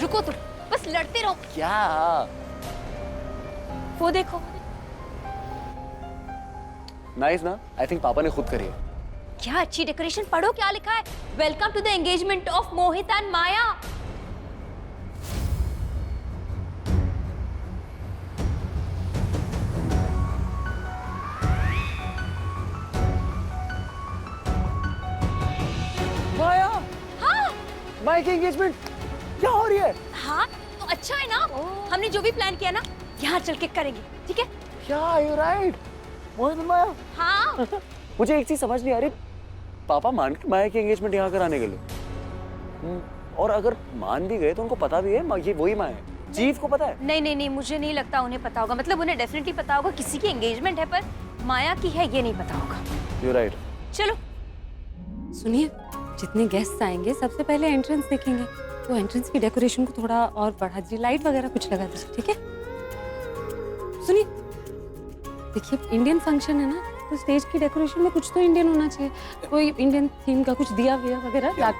रुको तुम, बस लड़ते रहो। क्या? वो देखो। नाइस ना? आई थिंक पापा ने खुद करी है। क्या अच्छी डेकोरेशन, पढ़ो क्या लिखा है। Welcome to the engagement of Mohit and Maya. Maya, हाँ माया की एंगेजमेंट क्या हो रही है? हाँ, तो अच्छा है ना। हमने जो भी प्लान किया ना, यहाँ चल के करेंगे, ठीक है? क्या? यू राइट, मोहित और माया। हाँ। मुझे एक चीज समझ नहीं आ रही, पापा मान के माया की एंगेजमेंट यहाँ कराने के लिए। और अगर मान भी गए तो उनको पता भी है ये वही माया है। चीफ को पता है? नहीं नहीं नहीं, मुझे नहीं लगता उन्हें पता होगा। मतलब उन्हें डेफिनेटली पता होगा किसी की एंगेजमेंट है, पर माया की है ये नहीं पता होगा। You right. चलो। सुनिए, जितने गेस्ट आएंगे सबसे पहले एंट्रेंस देखेंगे, तो एंट्रेंस की डेकोरेशन को थोड़ा और बढ़ा दीजिए, लाइट वगैरह कुछ लगा दीजिए, ठीक है? सुनिए, देखिए इंडियन फंक्शन है ना, तो स्टेज की डेकोरेशन में कुछ तो इंडियन होना चाहिए। कोई इंडियन थीम का कुछ दिया विया वगैरह। हाँ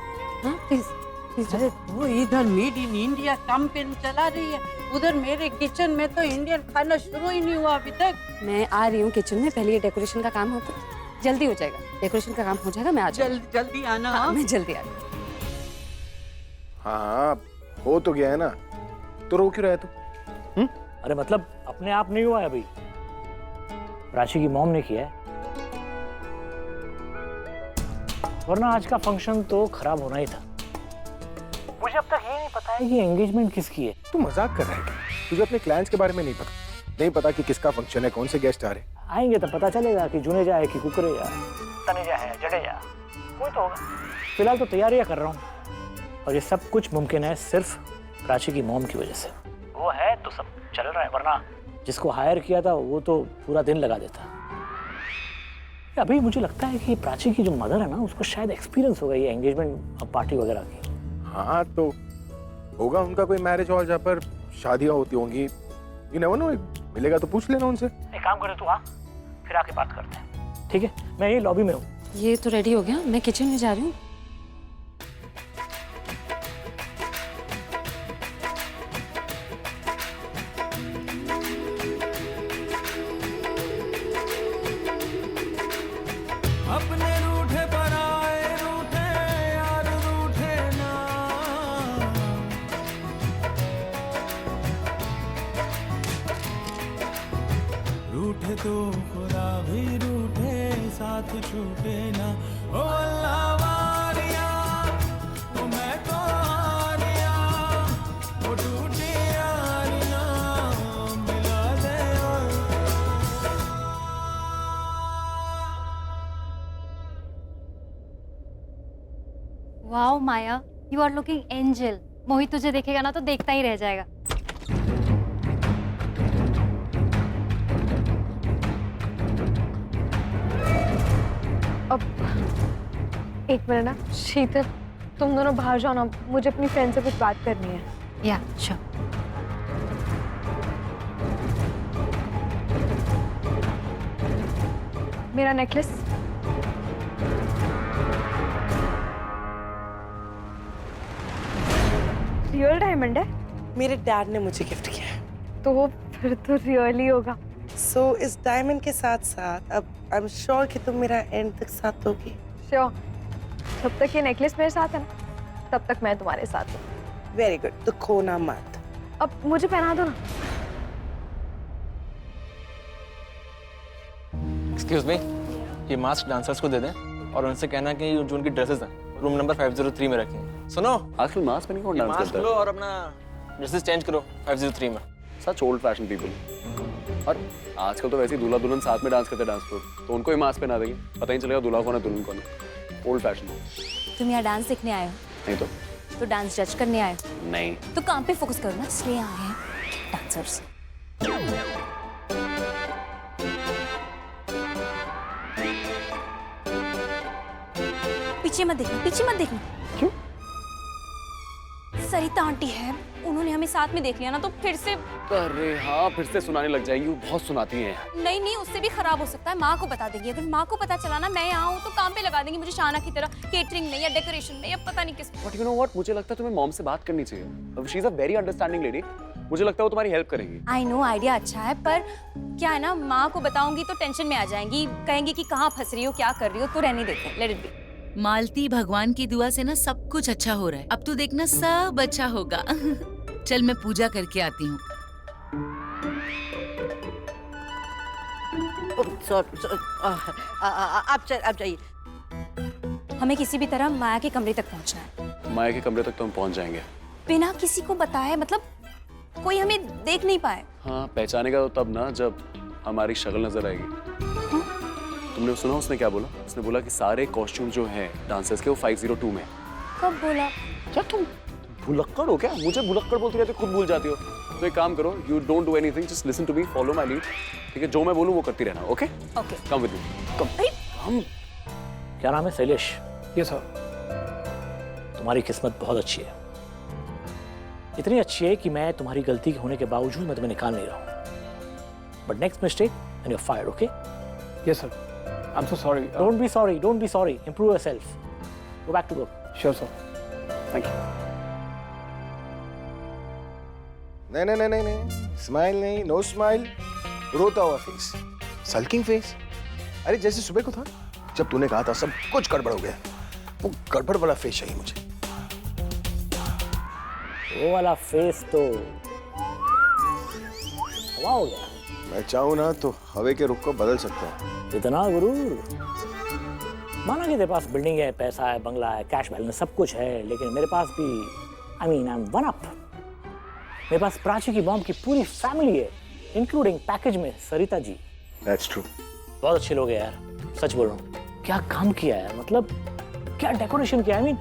प्लीज प्लीज। अरे तू इधर मेड इन इंडिया कैंपेन चला रही है, उधर मेरे किचन में तो इंडियन खाना शुरू ही नहीं हुआ अभी तक। मैं आ रही हूँ किचन में, पहले ये डेकोरेशन का काम होता है, जल्दी हो जाएगा। डेकोरेशन का काम हो जाएगा, मैं आ जाऊँगी। जल्दी जल्दी आना। हाँ, मैं जल्दी आ रही हूँ। हाँ हो तो गया है ना, तो रो क्यों रहे तुम? अरे मतलब अपने आप नहीं हुआ है अभी, प्राची की मॉम ने किया है, वरना आज का फंक्शन तो खराब होना ही था। मुझे अब तक ये नहीं पता है कि एंगेजमेंट किसकी है। तू मजाक कर रहा है क्या? तुझे अपने क्लाइंट्स के बारे में नहीं पता? नहीं पता कि किसका फंक्शन है, कौन से गेस्ट आ रहे? आएंगे तो पता चलेगा कि जुनेजा है कि कुकरेजा, तनेजा है, जडेजा, कोई तो होगा। फिलहाल तो तैयारियां कर रहा हूँ, और ये सब कुछ मुमकिन है सिर्फ प्राची की मॉम की वजह से। वो है तो सब चल रहा है, वरना जिसको हायर किया था वो तो पूरा दिन लगा देता। अभी मुझे लगता है कि प्राची की जो मदर है ना, उसको शायद एक्सपीरियंस होगा ये एंगेजमेंट पार्टी वगैरह की। हाँ तो होगा उनका कोई मैरिज हॉल जहाँ पर शादियाँ होती होंगी। यू नेवर नो, मिलेगा तो पूछ लेना उनसे। एक काम करे तू आ, फिर आके बात करते हैं, ठीक है? मैं यही लॉबी में हूँ। ये तो रेडी हो गया, मैं किचन में जा रही हूँ। अपने रूठे पर आए रूठे यार रूठे ना, रूठे तो खुदा भी रूठे साथ छूटे ना। ओ अल्लाह वारिया, ओ मैं तो हारिया, ओ टूटी यारियां मिला दे। Wow Maya, you are looking angel. Mohit तुझे देखेगा ना तो देखता ही रह जाएगा। अब एक मिनट ना शीतल, तुम दोनों बाहर जाओ ना, मुझे अपनी फ्रेंड से कुछ बात करनी है। या श्योर। मेरा नेकलेस। रियल डायमंड है? मेरे डैड ने मुझे गिफ्ट किया है। तो फिर तो रियल ही होगा। सो इस डायमंड के साथ साथ अब आई एम श्योर कि तुम मेरा एंड तक साथ दोगी। श्योर। जब तक ये नेकलेस मेरे साथ है ना, तब तक मैं तुम्हारे साथ हूँ। वेरी गुड, तो खोना मत। अब मुझे पहना दो ना। एक्सक्यूज मी, ये मास्क डांसर्स को दे दें और उनसे कहना कि जो उनकी ड्रेसेस हैं रूम नंबर 503 में रखें। सुनो, आजकल मास्क पहन के कौन डांस मास्क करता लो है? और अपना ड्रेसेस चेंज करो 503 में। सच ओल्ड फैशन पीपल। और आजकल तो वैसे ही दूल्हा दुल्हन साथ में डांस करते डांस फ्लोर, तो उनको ही मास्क पहना देंगे, पता ही चलेगा दूल्हा कौन है दुल्हन कौन है। Old fashion. तुम यहाँ डांस सीखने आए हो नहीं तो डांस जज करने आए हो? नहीं। तो काम पे फोकस करो ना, इसलिए आए हैं डांसर्स। पीछे मत देखना, पीछे मत देखना। क्यों? सरिता आंटी है, उन्होंने हमें साथ में देख लिया ना तो फिर से। अरे हाँ, फिर से सुनाने लग जाएंगी, वो बहुत सुनाती हैं। नहीं नहीं, उससे भी खराब हो सकता है। माँ को बता देंगी। अगर माँ को पता चला ना मैं यहाँ हूँ तो काम पे लगा देंगी मुझे शाना की तरह, केटरिंग में या डेकोरेशन में या पता नहीं किस। बट यू नो व्हाट, मुझे लगता है तुम्हें मॉम से बात करनी चाहिए। She is a very understanding lady, मुझे लगता है वो तुम्हारी हेल्प करेंगी। आई नो, आइडिया अच्छा है, पर क्या है ना, माँ को बताऊंगी तो टेंशन में आ जाएंगी, कहेंगी कि कहाँ फंस रही हो, क्या कर रही हो, तो रहने देते हैं, लेट इट बी। मालती, भगवान की दुआ से ना सब कुछ अच्छा हो रहा है। अब तो देखना सब अच्छा होगा। चल मैं पूजा करके आती हूँ। आप जाइए। हमें किसी भी तरह माया के कमरे तक पहुंचना है। माया के कमरे तक तो हम पहुंच जाएंगे, बिना किसी को बताए, मतलब कोई हमें देख नहीं पाए। हाँ, पहचानेगा तो तब ना जब हमारी शक्ल नजर आएगी। तुमने सुना उसने क्या बोला? उसने बोला कि सारे कॉस्ट्यूम जो हैं डांसर्स के वो 502 में। कब बोला? क्या तुम भुलक्कड़ हो क्या? मुझे भुलक्कड़ बोलती रहती हो, खुद भूल जाती हो। तो एक काम करो, you don't do anything, just listen to me, follow my lead. ठीक है, जो मैं बोलूं वो करती रहना। Okay okay, come with me, come. क्या नाम है? शैलेश। ये सर। तुम्हारी किस्मत बहुत अच्छी है, इतनी अच्छी है कि मैं तुम्हारी गलती होने के बावजूद मैं तुम्हें निकाल नहीं रहा हूँ। But next mistake and you are fired, okay? Yes sir, I am so sorry. Don't be sorry, don't be sorry, improve yourself, go back to work. Sure sir, thank you. नहीं, स्माइल नहीं, no smile, रोता हुआ face, sulking face. अरे जैसे सुबह को था जब तूने कहा था सब कुछ गड़बड़ हो गया, वो गड़बड़ वाला फेस चाहिए मुझे। वो वाला फेस तो हवा हो गया। मैं चाहूँ ना तो हवे के रुख को बदल सकता हूँ। इतना गुरूर? माना कि तेरे पास बिल्डिंग है, पैसा है, बंगला है, कैश बैलेंस सब कुछ है, लेकिन मेरे पास भी आई एम वन अप। मेरे पास प्राची की मॉम की पूरी फैमिली है, इंक्लूडिंग पैकेज में सरिता जी। That's true. बहुत अच्छे लोग हैं यार, सच बोल रहा हूँ। क्या काम किया है, मतलब क्या डेकोरेशन किया है।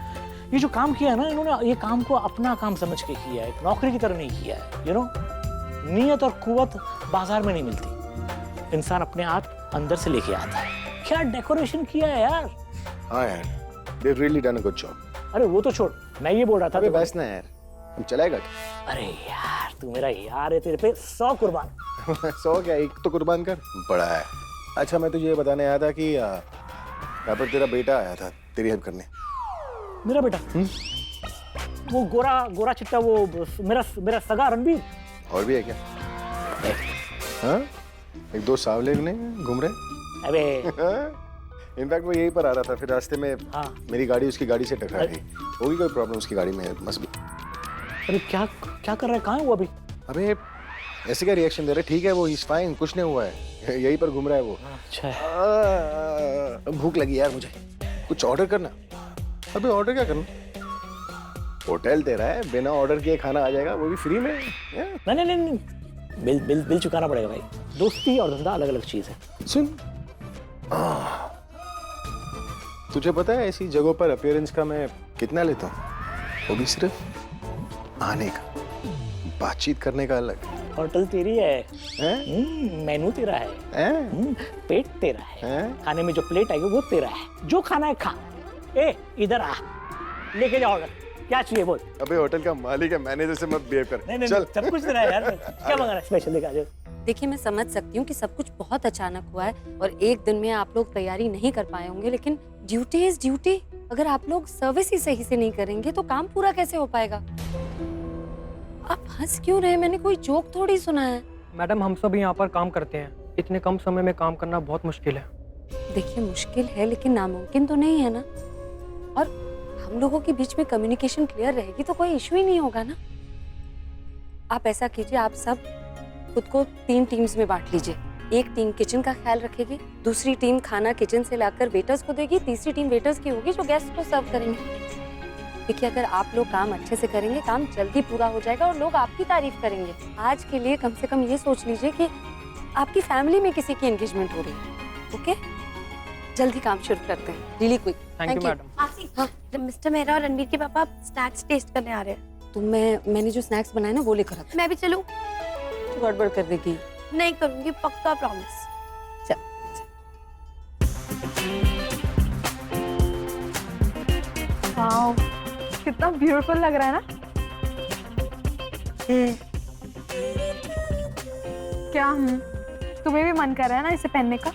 ये जो काम किया है ना इन्होंने, ये काम को अपना काम समझ के किया है, एक नौकरी की तरह नहीं किया है। यू नो, नीयत और कुव्वत बाजार में नहीं मिलती, इंसान अपने आप अंदर से लेके आता है। क्या डेकोरेशन किया है यार। हाँ यार, they really done a good job. अरे वो तो छोड़, मैं ये बोल रहा था। अबे बस ना यार, हम चलेगा। अरे यार तू मेरा यार है, तेरे पे 100 कुर्बान। 100 क्या, एक तो कुर्बान कर, बड़ा है। अच्छा मैं तुझे ये बताने आया था कि यहाँ पर तेरा बेटा आया था तेरी हेल्प करने। मेरा बेटा? वो गोरा चिट्टा, वो मेरा सगा रणबीर। और भी है क्या? हाँ, एक दो सावले ने घूम रहे। अबे इनफैक्ट वो यहीं पर आ रहा था, फिर रास्ते में हाँ। मेरी गाड़ी उसकी गाड़ी से टकरा गई। होगी कोई प्रॉब्लम उसकी गाड़ी में, मस्ट बी। अरे क्या कर रहा है, कहाँ है वो अभी? अबे ऐसे क्या रिएक्शन दे रहे? ठीक है वो, ही इज फाइन, कुछ नहीं हुआ है, यहीं पर घूम रहा है वो। अच्छा है। भूख लगी यार मुझे, कुछ ऑर्डर करना। अबे ऑर्डर क्या करना? होटल तेरा है, बिना ऑर्डर किए खाना आ जाएगा, वो भी फ्री में। नहीं, बिल चुकाना पड़ेगा भाई। दोस्ती और धंधा अलग अलग चीज है। सुन, तुझे पता है ऐसी जगहों पर अपीयरेंस का मैं कितना लेता हूँ? वो भी सिर्फ आने का, बातचीत करने का अलग। होटल तेरी है, मेनू तेरा है, पेट तेरा है, खाने में जो प्लेट आएगी वो तेरा है, जो खाना है खा। ए इधर आ, लेके जा ऑर्डर, क्या चाहिए बोल। अबे होटल का मालिक है, मैनेजर से मत बिहेव कर। नहीं, चल सब कुछ तेरा है यार। क्या मंगा रहा है स्पेशल, लेके आ जाओ। देखिए मैं समझ सकती हूँ कि सब कुछ बहुत अचानक हुआ है और एक दिन में आप लोग तैयारी नहीं कर पाए होंगे, लेकिन ड्यूटी इज ड्यूटी। अगर आप लोग सर्विस ही सही से नहीं करेंगे तो काम पूरा कैसे हो पाएगा? आप हंस क्यों रहे? मैंने कोई जोक थोड़ी सुना है। मैडम हम सब यहाँ पर काम करते हैं, इतने कम समय में काम करना बहुत मुश्किल है। देखिए मुश्किल है लेकिन नामुमकिन तो नहीं है ना, और हम लोगों के बीच में कम्युनिकेशन क्लियर रहेगी तो कोई इशू ही नहीं होगा ना। आप ऐसा कीजिए, आप सब खुद को 3 टीम्स में बांट लीजिए। एक टीम किचन का ख्याल रखेगी, दूसरी टीम खाना किचन से लाकर वेटर्स को देगी, तीसरी टीम वेटर्स की होगी जो गेस्ट को सर्व करेंगे। देखिए अगर आप लोग काम अच्छे से करेंगे काम जल्दी पूरा हो जाएगा और लोग आपकी तारीफ करेंगे। आज के लिए कम से कम ये सोच लीजिए कि आपकी फैमिली में किसी की एंगेजमेंट हो रही है। ओके, जल्दी काम शुरू करते हैं। Really quick. Thank you madam. हाँ, मिस्टर मेहरा और रणबीर के पापा स्नैक्स टेस्ट करने आ रहे हैं। तो मैंने जो स्नैक्स बनाए ना वो लेकर आता। मैं भी चलूं? तो गड़बड़ कर देगी। नहीं करूंगी, पक्का प्रॉमिस। वाओ, कितना ब्यूटीफुल लग रहा है ना। क्या तुम्हें भी मन कर रहा है ना इसे पहनने का?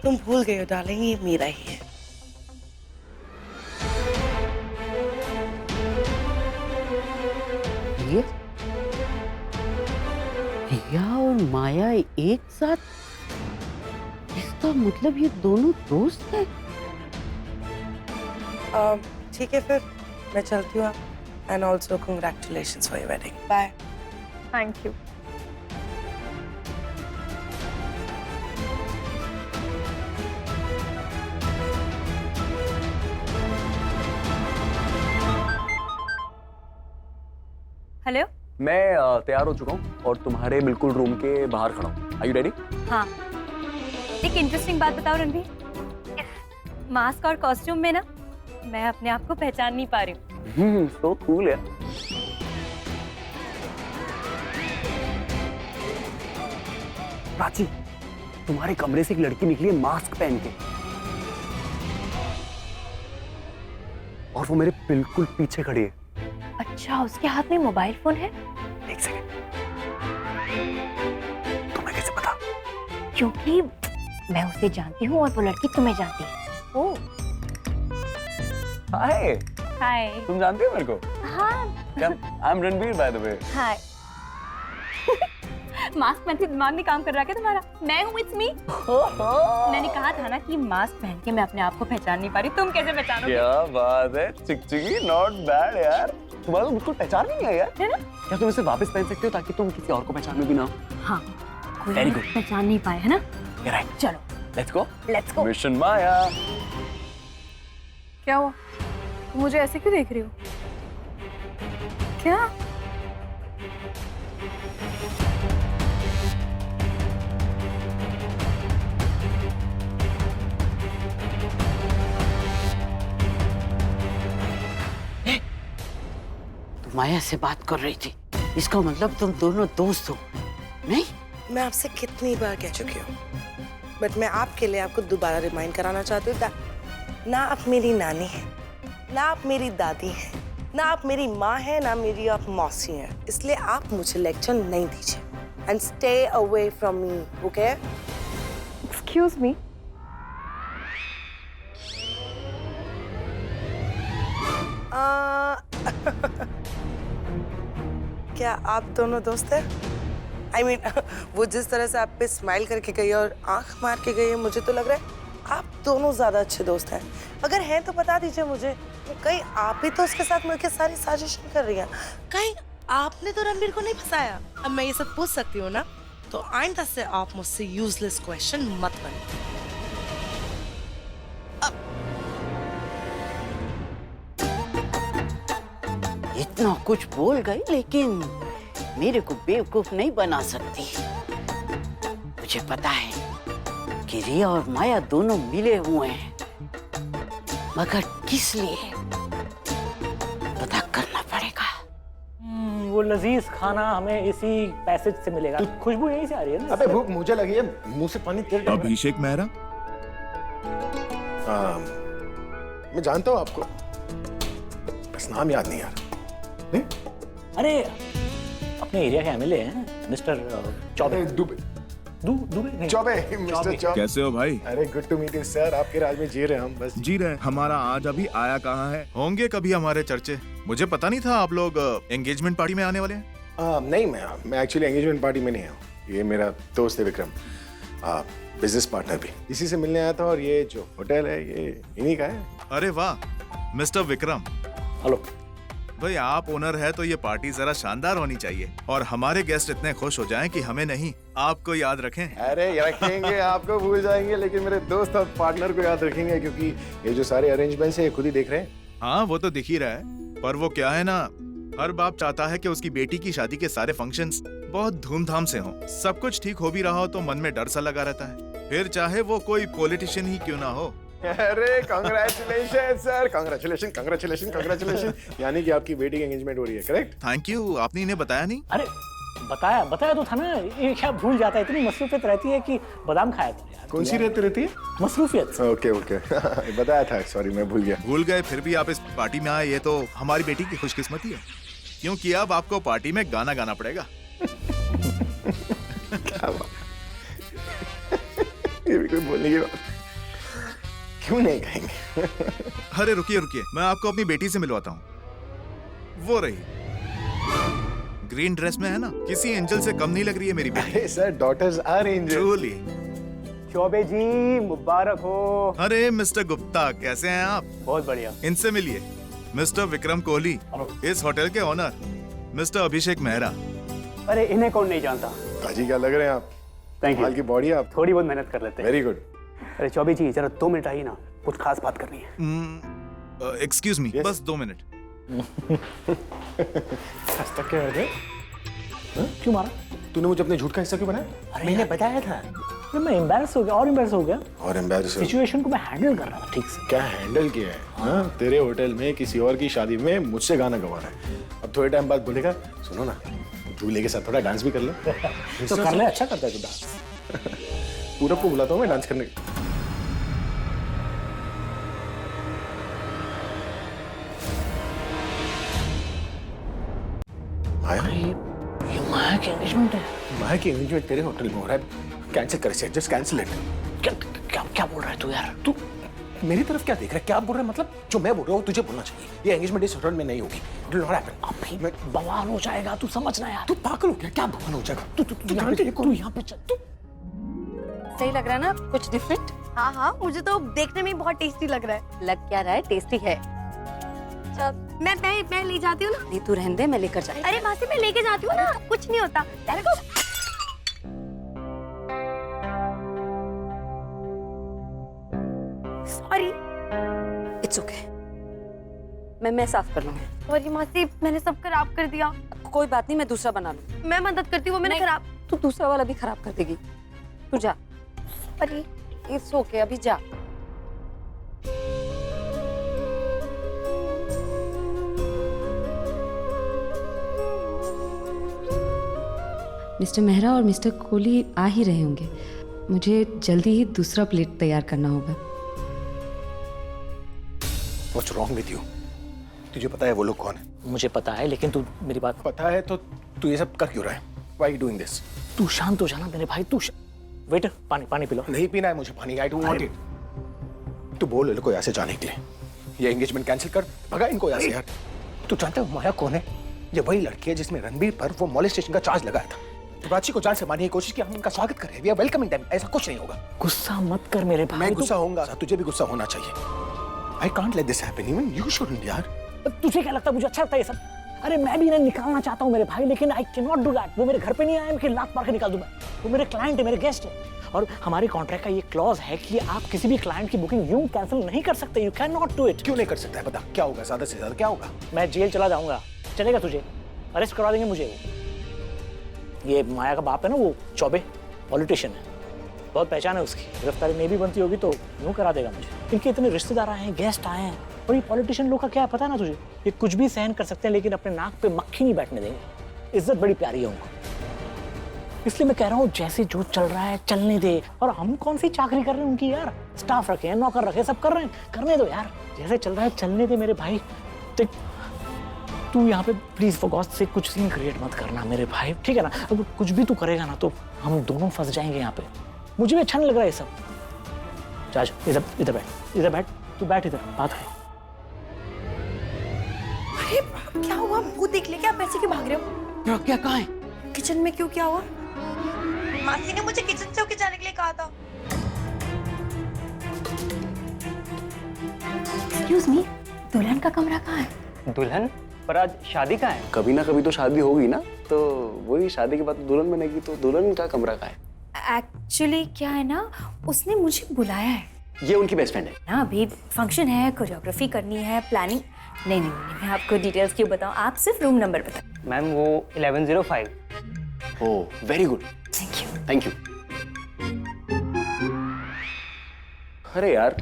तुम भूल गए हो डार्लिंग, ये मेरा ही है। ये रिया और माया एक साथ, इसका मतलब ये दोनों दोस्त हैं। ठीक है फिर मैं चलती हूँ। And also congratulations for your wedding. Bye. Thank you. Hello. मैं तैयार हो चुका हूँ और तुम्हारे बिल्कुल रूम के बाहर खड़ा हूँ। Are you ready? हाँ, एक इंटरेस्टिंग बात बताओ रणबीर, इस मास्क और कॉस्ट्यूम में ना मैं अपने आप को पहचान नहीं पा रही हूँ। तो कूल है। प्राची, तुम्हारे कमरे से एक लड़की निकली है मास्क पहन के, और वो मेरे बिल्कुल पीछे खड़ी है। अच्छा, उसके हाथ में मोबाइल फोन है? एक सेकंड, तुम्हें कैसे पता? क्योंकि मैं उसे जानती हूँ और वो लड़की तुम्हें जानती है। ओह, हाय। हाय। तुम जानते हो मेरे को? हाँ। I am Ranbir by the way. Hi. Mask पहन के दिमाग नहीं काम कर रहा क्या तुम्हारा? मैं हूँ, इट्स मी। मैंने कहा था ना कि मास्क पहन के मैं अपने आप को पहचान नहीं पा रही। तुम कैसे पहचानोगे? क्या बात है, चिकचिकी, नॉट बैड यार। तुम्हारा तो बिल्कुल पहचान नहीं है यार। है ना? क्या तुम इसे वापस पहन सकते हो ताकि तुम किसी और को पहचानो भी ना? हाँ, कोई Very good. पहचान नहीं पाए, है ना? राइट, चलो let's go. Let's go. Mission Maya. क्या हुआ? तुम मुझे ऐसे क्यों देख रही हो? क्या? तुम माया से बात कर रही थी, इसका मतलब तुम दोनों दोस्त हो, नहीं? मैं आपसे कितनी बार कह चुकी हूँ, बट मैं आपके लिए आपको दोबारा रिमाइंड कराना चाहती हूँ। ना आप मेरी नानी हैं, ना आप मेरी दादी हैं, ना आप मेरी माँ हैं, ना मेरी आप मौसी हैं। इसलिए आप मुझे लेक्चर नहीं दीजिए। And stay away from me, okay? Excuse me. क्या आप दोनों दोस्त हैं? I mean, वो जिस तरह से आप पे स्माइल करके गई और आंख मार के गई है, मुझे तो लग रहा है आप दोनों ज्यादा अच्छे दोस्त हैं। अगर हैं तो बता दीजिए मुझे। कहीं आप भी तो उसके साथ मिलकर सारी साजिश नहीं कर रही हैं? कहीं आपने तो रणबीर को नहीं फंसाया? अब मैं ये सब पूछ सकती हूँ ना? तो आइंदा से आप मुझसे यूजलेस क्वेश्चन मत करें। इतना कुछ बोल गई, लेकिन मेरे को बेवकूफ नहीं बना सकती। मुझे पता है कि रिया और माया दोनों मिले हुए हैं, मगर किस लिए पता करना पड़ेगा। वो लजीज खाना हमें इसी पैसेज से मिलेगा। खुशबू यहीं से आ रही है ना? अबे भूख मुझे लगी है, मुंह से पानी तेल डाल। अभिषेक मेहरा, मैं जानता हूँ आपको, बस नाम याद नहीं यार। नहीं? अरे अपने एरिया के एमएलए हैं, मिस्टर चौबे। दुबे। दुबे नहीं। चौबे, मिस्टर चौबे। कैसे हो भाई? अरे good to meet you sir. आपके राज में जी रहे हम बस। जी रहे। हमारा आज अभी आया कहाँ है? होंगे कभी हमारे चर्चे। मुझे पता नहीं था आप लोग एंगेजमेंट पार्टी में आने वाले हैं। नहीं, मैं एक्चुअली एंगेजमेंट पार्टी में नहीं आया हूँ। ये मेरा दोस्त है विक्रम, बिजनेस पार्टनर भी, इसी से मिलने आया था। और ये जो होटल है ये इन्हीं का है। अरे वाह, मिस्टर विक्रम। हेलो भाई, आप ओनर है तो ये पार्टी जरा शानदार होनी चाहिए और हमारे गेस्ट इतने खुश हो जाएं कि हमें नहीं आपको याद रखें। अरे रखेंगे, आपको भूल जाएंगे, लेकिन मेरे दोस्त और पार्टनर को याद रखेंगे, क्योंकि ये जो सारे अरेंजमेंट्स है ये खुद ही देख रहे हैं। हाँ, वो तो दिख ही रहा है, पर वो क्या है ना, हर बाप चाहता है कि उसकी बेटी की शादी के सारे फंक्शंस बहुत धूमधाम से हों। सब कुछ ठीक हो भी रहा हो तो मन में डर सा लगा रहता है, फिर चाहे वो कोई पॉलिटिशियन ही क्यों ना हो। अरे congratulation sir, congratulation congratulation congratulation. यानी कि आपकी बेटी की एंगेजमेंट हो रही है, करेक्ट? Thank you. आपने इन्हें बताया नहीं? अरे बताया तो था ना, ये क्या भूल जाता है? इतनी मसरूफियत रहती है कि बादाम खाया था यार। कौन सी रहती है? मसरूफियत। ओके बताया था, सॉरी मैं भूल गया। भूल गए, फिर भी आप इस पार्टी में आए, ये तो हमारी बेटी की खुशकिस्मती है। क्योंकि अब आपको पार्टी में गाना गाना पड़ेगा। क्या बात। ये भी कोई बोलने की बात, क्यों नहीं कहेंगे। अरे रुकिए रुकिए, मैं आपको अपनी बेटी से मिलवाता हूँ। वो रही, ग्रीन ड्रेस में है ना, किसी एंजल से कम नहीं लग रही है मेरी बेटी। अरे sir, daughters are angel. Truly. Chaubey ji मुबारक हो। अरे मिस्टर गुप्ता, कैसे हैं आप? बहुत बढ़िया। इनसे मिलिए, मिस्टर विक्रम कोहली, इस होटल के ओनर, मिस्टर अभिषेक मेहरा। अरे इन्हें कौन नहीं जानता। ताजी क्या लग रहे हैं आप? Thank you. की बॉडी आप थोड़ी बहुत मेहनत कर लेते हैं। Very good. अरे चौबे जी जरा 2 मिनट आइए ना, कुछ खास बात करनी है। एक्सक्यूज मी, बस 2 मिनट। क्या कर रहे? क्यों मारा? तूने मुझे अपने झूठ का हिस्सा क्यों बनाया? अरे मैंने बताया था। मैं एम्बैरस हो गया और एम्बैरस हो गया। और एम्बैरस सिचुएशन को मैं हैंडल कर रहा था ठीक से। क्या हैंडल किया है? हाँ, तेरे होटल में किसी और की शादी में मुझसे गाना गवाना है। अब थोड़े टाइम बाद बोलेगा, सुनो ना, दूल्हे के साथ थोड़ा डांस भी कर ले। तो कर ले, अच्छा करता है तू डांस। पूरब को बुलाता हूँ मैं डांस करने। ये माया की एंगेजमेंट है। माया की एंगेजमेंट तेरे होटल में हो रहा है, कैंसिल कर इसे, जस्ट कैंसिल इट। क्या क्या क्या बोल रहा है तू यार? तू मेरी तरफ क्या देख रहा है? क्या बोल रहा है? मतलब जो मैं बोल रहा हूँ तुझे बोलना चाहिए। ये एंगेजमेंट इस होटल में नहीं होगी। It will not happen. अभी बवाल हो जाएगा, तू समझना यार। तू पागल हो गया? क्या बवाल हो जाएगा? तू यहाँ पे चल। तू सही लग रहा है ना? कुछ डिफरेंट? हाँ हाँ, मुझे तो देखने में बहुत टेस्टी लग रहा है। लग क्या रहा है? टेस्टी है। मैं ले जाती हूँ ना। नहीं तू रहने दे, मैं लेकर जाऊंगी। अरे मासी मैं लेके जाती हूँ ना, कुछ नहीं होता। सॉरी। इट्स ओके, मैं साफ कर लूंगी। सॉरी मासी, मैंने सब खराब कर दिया। कोई बात नहीं, मैं दूसरा बना लूंगी। मैं मदद करती हूँ, वो मैंने खराब। तू दूसरा वाला भी खराब कर देगी। तू जा। सॉरी। इट्स ओके, अभी जा। मिस्टर मेहरा और मिस्टर कोहली आ ही रहे होंगे। मुझे जल्दी ही दूसरा प्लेट तैयार करना होगा। What's wrong with you? तुझे पता है वो लोग कौन है? मुझे पता है, लेकिन तू मेरी बात। पता है तो तू ये सब कर क्यों रहा है? Why you doing this? तू शांत हो जाना मेरे भाई। तू वेटर, पानी पिलो। नहीं पीना है मुझे पानी। I don't want it. तू बोल इनको यहाँ से जाने के लिए। ये एंगेजमेंट कैंसिल कर, भगा इनको यहाँ से यार। तू जानता है माया कौन है? ये वही लड़की है जिसने रणबीर पर वो मॉलेस्टेशन का चार्ज लगाया था। प्राची को जान से मारने की कोशिश की, हम उनका स्वागत कर रहे हैं। We are welcoming them. ऐसा कुछ नहीं होगा। गुस्सा मत कर मेरे भाई। मैं गुस्सा होऊंगा, तुझे भी गुस्सा होना चाहिए। I can't let this happen. Even you shouldn't यार। तुझे क्या लगता है मुझे अच्छा लगता है ये सब? अरे मैं भी इन्हें निकालना चाहता हूँ मेरे भाई, लेकिन I cannot do that। वो मेरे घर पे नहीं आए कि लात मार के निकाल दूं मैं। वो मेरे क्लाइंट है, मेरे गेस्ट है, और हमारे कॉन्ट्रैक्ट का ये क्लॉज है कि आप किसी भी क्लाइंट की बुकिंग यूं कैंसिल नहीं कर सकते। You can not do it. क्यों नहीं कर सकता है? बता क्या होगा? ज्यादा से ज्यादा क्या होगा? मैं जेल चला जाऊंगा। चलेगा तुझे? अरेस्ट करवा देंगे मुझे। ये माया का बाप है ना, वो चौबे, पॉलिटिशियन है, बहुत पहचान है उसकी। गिरफ्तारी नहीं भी बनती होगी तो यूं करा देगा मुझे। इनके इतने रिश्तेदार आए हैं, गेस्ट आए हैं, और ये पॉलिटिशियन लोग का क्या है पता है ना तुझे? ये कुछ भी सहन कर सकते हैं, लेकिन अपने नाक पे मक्खी नहीं बैठने देंगे। इज्जत बड़ी प्यारी है उनको। इसलिए मैं कह रहा हूँ जैसे जो चल रहा है चलने दे। और हम कौन सी चाकरी कर रहे हैं उनकी यार? स्टाफ रखे हैं, नौकर रखे, सब कर रहे हैं, करने दो यार। जैसे चल रहा है चलने दे मेरे भाई। तू यहाँ पे प्लीज फॉर गॉड से कुछ सीन क्रिएट मत करना मेरे भाई, ठीक है ना? अगर कुछ भी तू करेगा ना तो हम दोनों फंस जाएंगे यहाँ पे। मुझे भी अच्छा नहीं लग रहा है ये सब। जा इधर बैठ, तू बैठ इधर, बात है। अरे क्या हुआ? वो देख ले, क्या आप ऐसे क्यों भाग रहे हो? क्या कहाँ है? किचन में क्यों? क्या हुआ? मासी ने मुझे किचन से होके जाने के लिए कहा था। एक्सक्यूज मी, दुल्हन का कमरा कहाँ है? दुल्हन? पर आज शादी का है। कभी ना कभी तो शादी होगी ना, तो वही शादी के बाद दुल्हन बनेगी, तो दुल्हन का कमरा का है। एक्चुअली क्या है ना, उसने मुझे बुलाया है। ये उनकी बेस्ट फ्रेंड है ना? अभी फंक्शन है, कोरियोग्राफी करनी है, प्लानिंग। नहीं, मैं आपको डिटेल्स क्यों बताऊं, आप सिर्फ रूम नंबर बताओ। मैम वो 1105। Oh very good, thank you. अरे यार,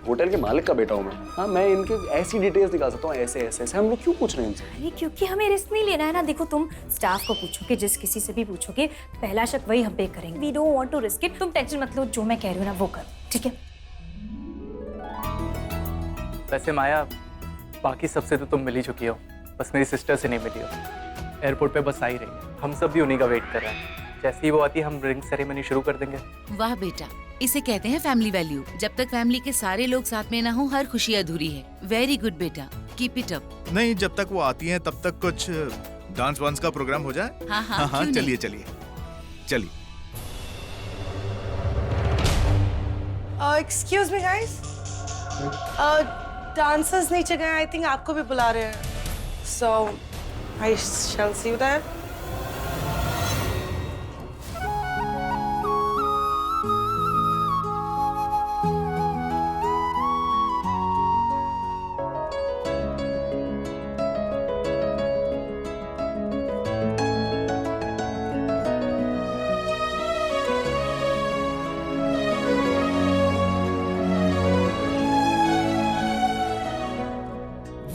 होटल के मालिक का बेटा हूँ मैं। हाँ, मैं इनके ऐसी डिटेल्स निकाल सकता हूँ, ऐसे ऐसे ऐसे। हम लोग क्यों पूछ रहे हैं इनसे? अरे क्योंकि हमें रिस्क नहीं लेना है ना। देखो, तुम स्टाफ को पूछोगे, जिस किसी से भी पूछोगे, पहला शक वही हम पे करेंगे। We don't want to risk it. तुम टेंशन मत लो, जो मैं कह रही हूँ ना वो करो, ठीक है? वैसे माया, बाकी सबसे तो तुम मिल ही चुकी हो, बस मेरी सिस्टर से नहीं मिली हो। एयरपोर्ट पे बस आ ही रही है, हम सब भी उन्हीं का वेट कर रहे हैं। जैसे ही वो आती है हम रिंग सेरेमनी शुरू कर देंगे। वाह बेटा, इसे कहते हैं फैमिली वैल्यू। जब तक फैमिली के सारे लोग साथ में ना हो, हर खुशी अधूरी है। वेरी गुड बेटा, कीप इट अप। नहीं, जब तक वो आती हैं तब तक कुछ डांस वांस का प्रोग्राम हो जाए। हाँ हाँ, हाँ, क्यों चलिए चलिए चलिए। एक्सक्यूज मी गाइस, डांसर्स नीचे गए, आई थिंक आपको भी बुला रहे हैं, सो आई शैल सी यू देयर।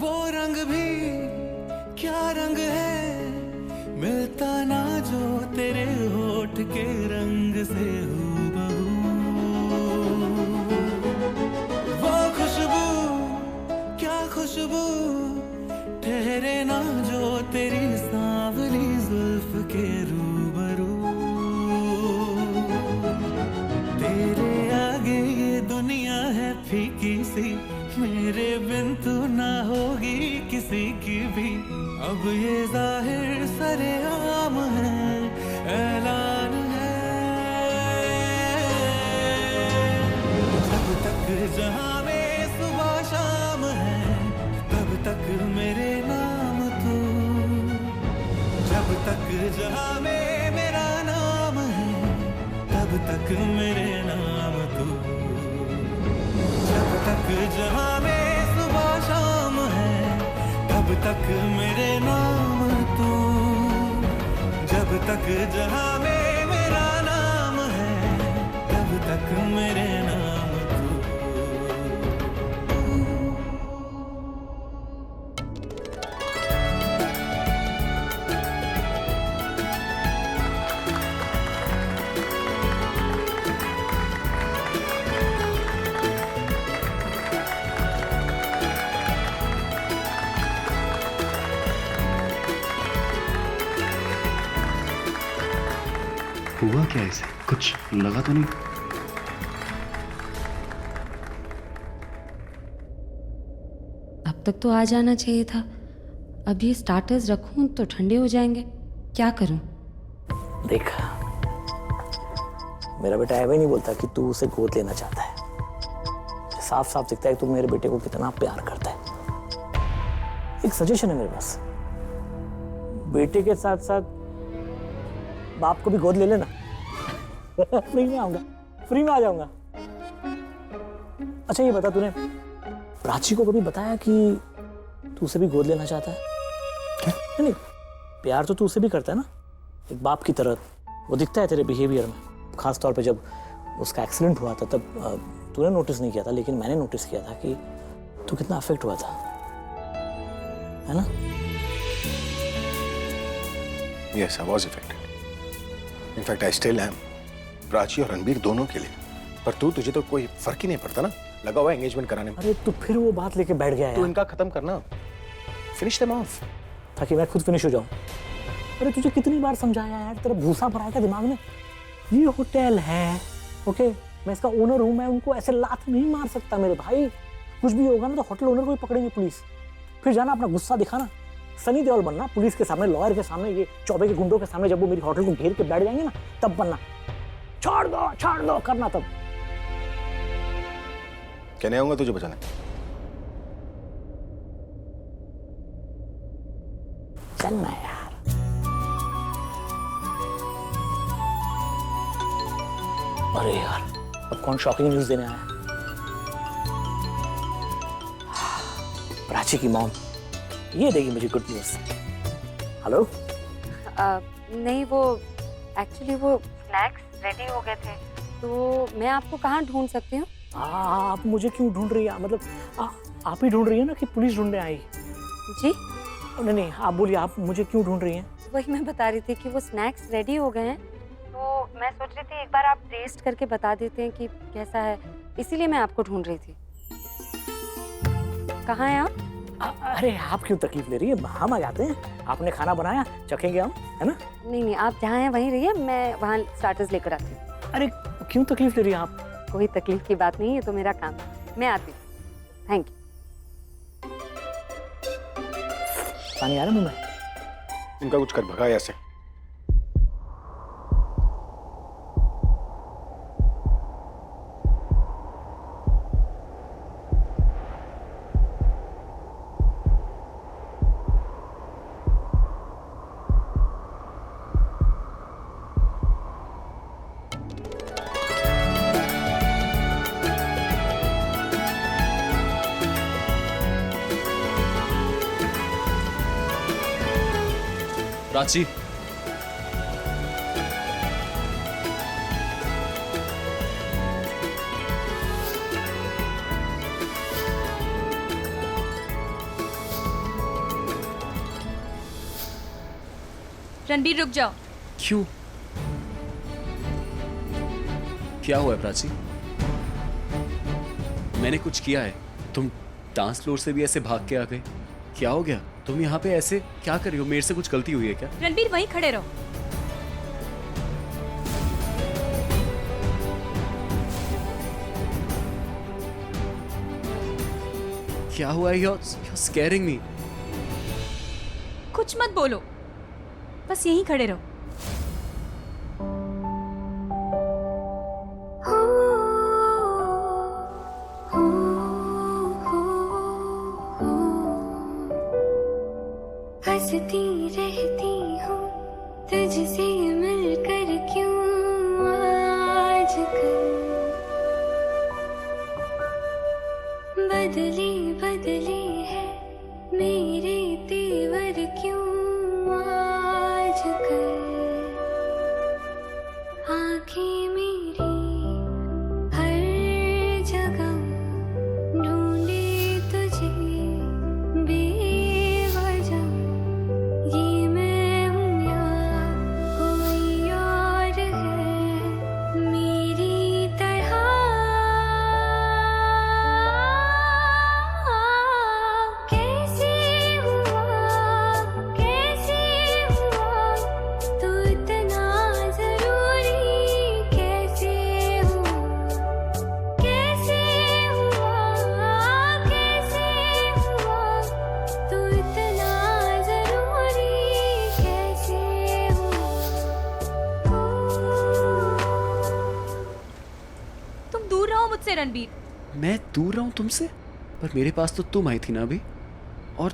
वो रंग भी क्या रंग है, मिलता ना जो तेरे होठ के रंग से हूबहू। वो खुशबू क्या खुशबू, ठहरे ना जो तेरी सांवली जुल्फ के रूबरू। तेरे आगे ये दुनिया है फीकी सी, मेरे बिन तू ना होगी किसी की भी। अब ये जाहिर सरेआम है, ऐलान है, जब तक जहां में सुबह शाम है, तब तक मेरे नाम तू। जब तक जहां में मेरा नाम है, तब तक मेरे नाम तू। जब तक जहां में सुबह शाम है, तब तक मेरे नाम तू। जब तक जहां में मेरा नाम है, तब तक मेरे नाम तू। हुआ क्या इसे? कुछ लगा तो नहीं? अब तक तो आ जाना चाहिए था। अब ये स्टार्टर्स रखूं तो ठंडे हो जाएंगे, क्या करूं? देख, मेरा बेटा ऐवे नहीं बोलता कि तू उसे गोद लेना चाहता है। साफ साफ दिखता है कि तू मेरे बेटे को कितना प्यार करता है। एक सजेशन है मेरे पास, बेटे के साथ साथ बाप को भी गोद ले लेना। फ्री में आऊंगा, फ्री में आ जाऊंगा। अच्छा ये बता, तूने प्राची को कभी बताया कि तू उसे भी गोद लेना चाहता है? क्या? नहीं, प्यार तो तू उसे भी करता है ना, एक बाप की तरह। वो दिखता है तेरे बिहेवियर में, खास तौर पे जब उसका एक्सीडेंट हुआ था तब तूने नोटिस नहीं किया था, लेकिन मैंने नोटिस किया था कि तू कितना अफेक्ट हुआ था, है ना? Yes, I was affected. In fact, I still am. Prachi और रणबीर दोनों के लिए। पर तुझे तो कोई फर्क ही नहीं पड़ता ना, लगा हुआ एंगेजमेंट कराने में। अरे तू फिर वो बात लेके बैठ गया है। तू इनका खत्म करना, फिनिश देम ऑफ, ताकि मैं खुद फिनिश हो जाऊं। अरे तुझे कितनी बार समझाया यार, तेरा भूसा भरा है क्या दिमाग में? ये होटल है, ओके, मैं इसका ओनर हूं, मैं उनको ऐसे लात नहीं मार सकता मेरे भाई। कुछ भी होगा ना तो होटल ओनर को ही पकड़ेंगे पुलिस। फिर जाना अपना गुस्सा दिखाना, सनी देओल बनना पुलिस के सामने, लॉयर के सामने, ये चौबे के गुंडों के सामने। जब वो मेरी होटल को घेर के बैठ जाएंगे ना, तब बनना। छोड़ दो करना तब। कहने आऊंगा तुझे बचाने। चलना यार। अरे यार, अब कौन शॉकिंग न्यूज देने आया? प्राची की मॉम, ये देगी मुझे गुड न्यूज। हेलो? नहीं, वो एक्चुअली वो स्नैक्स रेडी हो गए थे, तो मैं आपको कहाँ ढूंढ सकती हूँ? आप मुझे क्यों ढूंढ रही है? मतलब आप ही ढूंढ रही है ना कि पुलिस ढूंढने आई? जी नहीं, आप बोलिए, आप मुझे क्यों ढूंढ रही हैं? वही मैं बता रही थी कि वो स्नैक्स रेडी हो गए हैं, तो मैं सोच रही थी एक बार आप टेस्ट करके बता देते हैं कि कैसा है, इसीलिए मैं आपको ढूंढ रही थी। कहाँ हैं आप? अरे आप क्यों तकलीफ ले रही है, हम आ जाते हैं। आपने खाना बनाया, चखेंगे हम, है ना? नहीं, आप जहाँ हैं वहीं रहिए, मैं वहाँ स्टार्टर्स लेकर आती हूँ। अरे क्यों तकलीफ ले रही है आप? कोई तकलीफ की बात नहीं है, तो मेरा काम है, मैं आती हूँ। Thank you. पानी आ रहा मुंह में? इनका कुछ कर भगा ऐसे। प्राची, रणबीर रुक जाओ। क्यों? क्या हुआ है प्राची? मैंने कुछ किया है? तुम डांस फ्लोर से भी ऐसे भाग के आ गए, क्या हो गया? तुम यहाँ पे ऐसे क्या कर रही हो? मेरे से कुछ गलती हुई है क्या? रणबीर वहीं खड़े रहो। क्या हुआ? You're scaring me. कुछ मत बोलो, बस यहीं खड़े रहो। हंसती रहती हूँ तुझसे मिलकर, क्यों आजकल बदले बदले है मेरे तेवर, क्यों आजकल आंखें मेरी हर जगह ढूंढे तुझे बेवजह। ये मैं हूँ या कोई और है मेरी तरह, कैसे हुआ तू इतना जरूरी, कैसे हुआ तू इतना जरूरी, कैसे हुआ। तुम दूर रहो मुझसे रणबीर। मैं दूर रहूं तुमसे? पर मेरे पास तो तुम आई थी ना अभी, और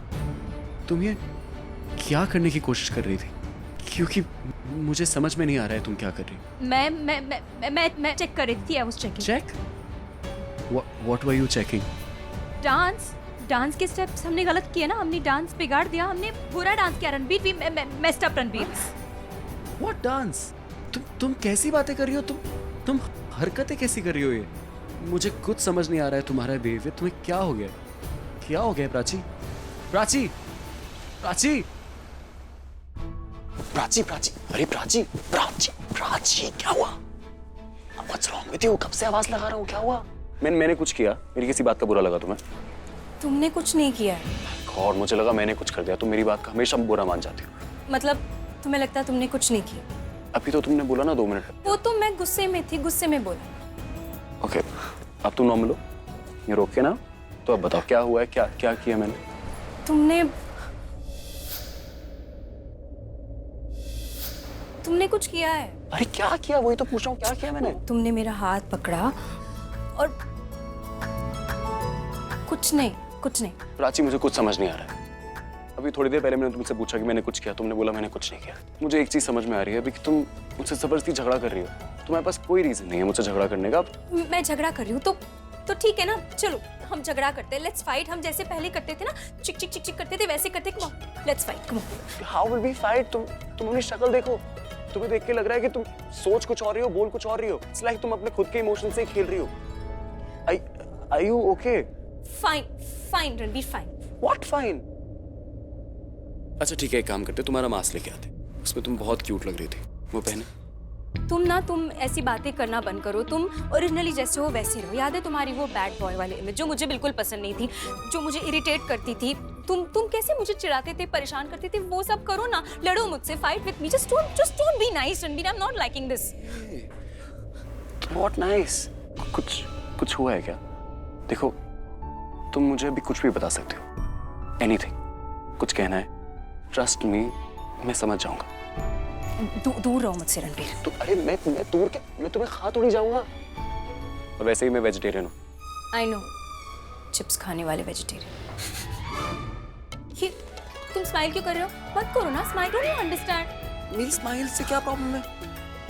तुम ये क्या करने की कोशिश कर रही थी? क्योंकि मुझे समझ में नहीं आ रहा है तुम क्या कर रही हो। मैं चेक कर रही थी। I was checking. Check? What were you checking? Dance के स्टेप्स हमने गलत किए ना, हमने डांस बिगाड़ दिया, हमने बुरा डांस किया Ranbir. We messed up Ranbir. What dance? तुम कैसी बातें कर रही हो? तुम हरकतें कैसी कर रही हो? ये मुझे कुछ समझ नहीं आ रहा है तुम्हारा बिहेवियर। तुम्हें क्या हो गया? क्या हो गया प्राची? प्राची, प्राची, प्राची, प्राची, अरे प्राची, प्राची, प्राची, क्या हुआ? What's wrong with you? कब से आवाज लगा रहा हूँ, क्या हुआ? मैंने कुछ किया? मेरी किसी बात का बुरा लगा तुम्हें? तुमने कुछ नहीं किया है। और मुझे लगा मैंने कुछ कर दिया। तुम मेरी बात का हमेशा बुरा मान जाती हो। मतलब तुम्हें लगता है तुमने कुछ नहीं किया? अभी तो तुमने बोला ना 2 मिनट। वो तो मैं गुस्से में थी, गुस्से में बोला। ओके, अब तुम नॉर्मल हो, ये रोक के ना। तो अब बताओ क्या हुआ है, क्या क्या किया मैंने? तुमने कुछ किया है। अरे क्या किया? वही तो पूछ रहा हूँ, क्या किया मैंने? तुमने मेरा हाथ पकड़ा और कुछ नहीं। प्राची, मुझे कुछ समझ नहीं आ रहा है। अभी थोड़ी देर पहले मैंने तुमसे पूछा कि मैंने कुछ किया, तुमने बोला मैंने कुछ नहीं किया। मुझे एक चीज समझ में आ रही है अभी कि तुम मुझसे जबरदस्ती झगड़ा कर रही हो। तुम्हारे पास कोई रीजन नहीं है मुझसे झगड़ा करने का। मैं झगड़ा कर रही हूँ तो ठीक है ना, चलो हम झगड़ा करते हैं। Let's fight. हम जैसे पहले करते थे ना, चिक चिक चिक चिक करते थे, वैसे करते। Come on, let's fight, come on. How will we fight? तुम अपनी शक्ल देखो, तुम्हें देख के लग रहा है कि तुम सोच कुछ और रही हो, बोल कुछ और रही हो। इट्स लाइक तुम अपने खुद के इमोशन से खेल रही हो। Are you okay? Fine Ranbir, fine. What fine? अच्छा ठीक है, एक काम करते, तुम्हारा मास्क लेके आते। उसमें तुम बहुत क्यूट लग रही थी, वो पहने। तुम ऐसी बातें करना बंद करो। तुम ओरिजिनली जैसे हो वैसे रहो। याद है तुम्हारी वो बैड बॉय वाली इमेज जो मुझे बिल्कुल पसंद नहीं थी, जो मुझे इरिटेट करती थी? तुम कैसे मुझे चिढ़ाते थे, परेशान करते थे, वो सब करो ना, लड़ो मुझसे, fight with me, just don't be nice Ranbir, I am not liking this. Not nice. कुछ हुआ है क्या? देखो, तुम मुझे अभी कुछ भी बता सकते हो, एनीथिंग, कुछ कहना है, ट्रस्ट मी, मैं समझ जाऊंगा। दूर रहो मुझसे रणबीर। तो अरे मैं दूर के, मैं तुम्हें खा थोड़ी जाऊंगा। और वैसे ही मैं वेजिटेरियन हूँ। आई नो, चिप्स खाने वाले वेजिटेरियन। ये तुम स्माइल क्यों कर रहे हो? मत करो ना स्माइल, डोंट यू अंडरस्टैंड? मेरी स्माइल से क्या प्रॉब्लम है?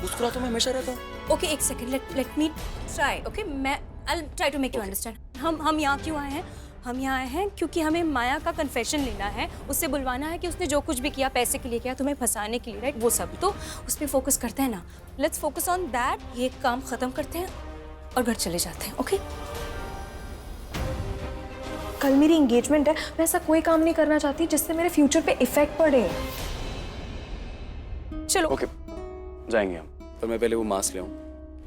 मुस्कुरा तो मैं हमेशा रहता हूँ। ओके, एक second, let me try. Okay, मैं I will try to make you understand. हम यहाँ क्यों आए हैं? हम यहाँ आए हैं क्योंकि हमें माया का कन्फेशन लेना है, उससे बुलवाना है कि उसने जो कुछ भी किया पैसे के लिए किया, तुम्हें फंसाने के लिए, राइट? वो सब तो उस पर फोकस करते हैं ना। Let's focus on that. ये काम खत्म करते हैं और घर चले जाते हैं। ओके? कल मेरी एंगेजमेंट है, मैं ऐसा कोई काम नहीं करना चाहती जिससे मेरे फ्यूचर पे इफेक्ट पड़े। चलो। ओके, जाएंगे हम, पर मैं पहले वो मास्क ले आऊं,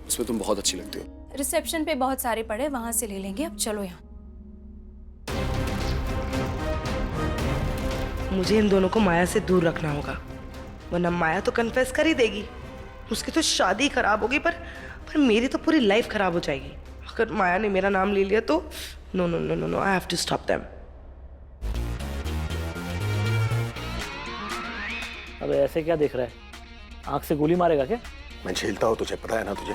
उसमें तुम बहुत अच्छी लगती हो। रिसेप्शन पे बहुत सारे पड़े, वहां से ले लेंगे। अब चलो यहाँ। मुझे इन दोनों को माया से दूर रखना होगा, वरना माया तो कन्फेस कर ही देगी, उसकी तो शादी खराब होगी, पर मेरी तो पूरी लाइफ खराब हो जाएगी। अगर माया ने मेरा नाम ले लिया तो no no no no no, I have to stop them. अबे ऐसे क्या देख रहा है? आंख से गोली मारेगा क्या? मैं झेलता हूँ तुझे, पता है ना तुझे।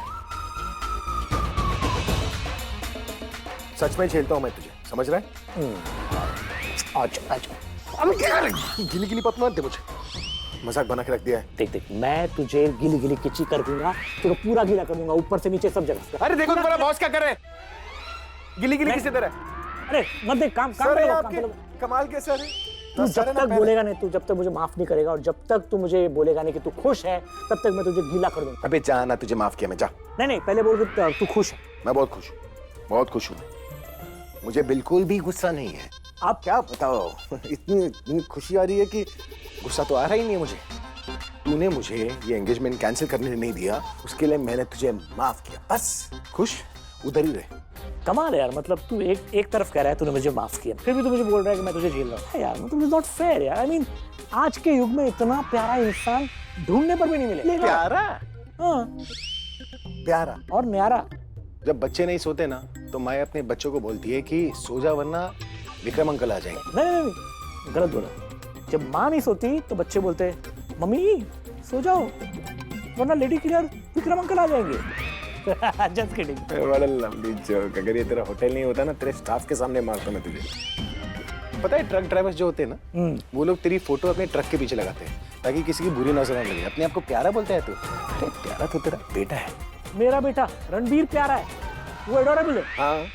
सच में झेलता हूँ मैं तुझे, समझ रहा है? अच्छा। अब क्या गिली गिली पत मत दे मुझे, मजाक बना के रख दिया है। देख, मैं तुझे गिली गिली किची कर दूंगा, तेरे पूरा गीला कर दूंगा, ऊपर से नीचे सब जगह। अरे देखो तुम्हारा बॉस क्या कर रहे हैं, गिली गिली किसी तरह। अरे मत देख, काम कमाल के सर। तू जब तक बोलेगा नहीं, तू जब तक मुझे माफ नहीं करेगा, और जब तक तू मुझे बोलेगा नहीं कि तू खुश है, तब तक मैं तुझे गीला कर दूंगा। अबे जा ना, तुझे माफ किया मैं, जा। नहीं, पहले बोल कि तू खुश है। मैं बहुत खुश हूँ, बहुत खुश हूँ। मुझे बिल्कुल भी गुस्सा नहीं है। आप क्या बताओ, इतनी खुशी आ रही है कि गुस्सा तो आ रहा ही नहीं है मुझे। तूने मुझे ये एंगेजमेंट कैंसिल करने नहीं दिया, उसके लिए मैंने तुझे माफ किया, बस। खुश उधर ही रहे। कमाल है यार, मतलब तू एक तरफ कह रहा है तूने मुझे माफ किया, फिर भी तू मुझे बोल रहा है कि मैं तुझे झेल रहा हूँ। यार मतलब इट्स नॉट फेयर यार। आई मीन आज के युग में इतना प्यारा इंसान ढूंढने पर भी नहीं मिले। प्यारा? हाँ, प्यारा और न्यारा। जब बच्चे नहीं सोते ना, तो माँ अपने बच्चों को बोलती है कि सो जा वरना विक्रम अंकल आ जाएंगे। नहीं, गलत बोला। जब माँ नहीं सोती तो बच्चे बोलते हैं मम्मी सो जाओ वरना लेडी किलर विक्रम अंकल आ जाएंगे। Just kidding. बड़ा लंबी जोक। अगर ये तेरा होटल नहीं होता ना, तेरे स्टाफ के सामने मारता मैं तुझे। पता है ट्रक ड्राइवर्स जो होते हैं ना, वो लोग तेरी फोटो अपने ट्रक के पीछे लगाते हैं ताकि किसी की बुरी नजर न लगे। अपने आप को प्यारा बोलता है तू। अरे प्यारा तो तेरा बेटा है। मेरा बेटा रणबीर प्यारा है, वो एडोरेबल है। हाँ,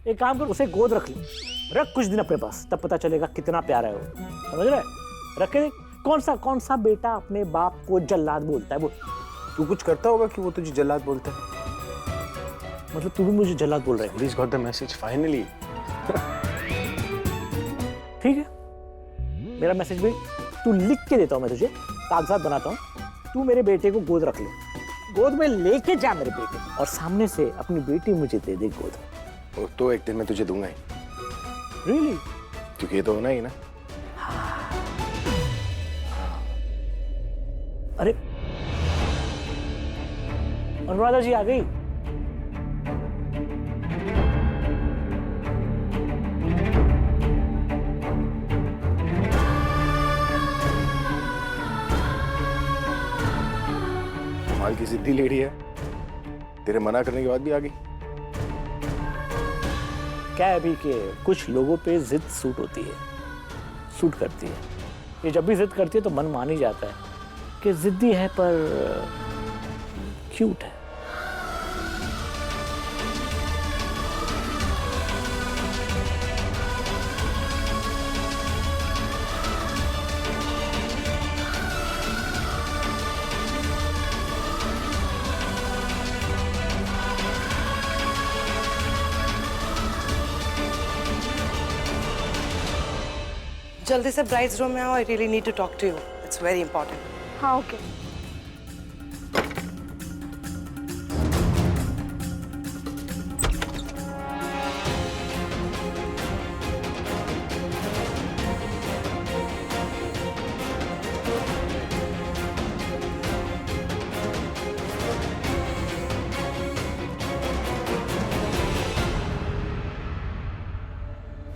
एक काम कर, उसे गोद रख ले, रख कुछ दिन अपने पास, तब पता चलेगा कितना प्यारा है वो। समझ रहा है? रख के कौन सा बेटा अपने बाप को जल्लाद बोलता है? बोल। तू कुछ करता होगा कि वो तुझे जल्लाद बोलता है। मतलब तू भी मुझे जल्लाद बोल रहा है? Please got the message finally. ठीक है, मेरा मैसेज भी तू लिख के देता हूँ मैं तुझे, कागजात बनाता हूँ। तू मेरे बेटे को गोद रख ले, गोद में लेके जा मेरे बेटे, और सामने से अपनी बेटी मुझे दे दे गोद। तो एक दिन मैं तुझे दूंगा ही। Really? क्योंकि ये तो होना ही ना। अरे अनुराधा जी आ गई। कमाल की जिद्दी लेडी है, तेरे मना करने के बाद भी आ गई। क्या है अभी कि कुछ लोगों पे जिद सूट होती है, सूट करती है। ये जब भी जिद करती है तो मन मान ही जाता है कि जिद्दी है पर क्यूट है। जल्दी से ब्राइड्स रूम में आओ, I really need to talk to you, it's very important. हाँ ओके।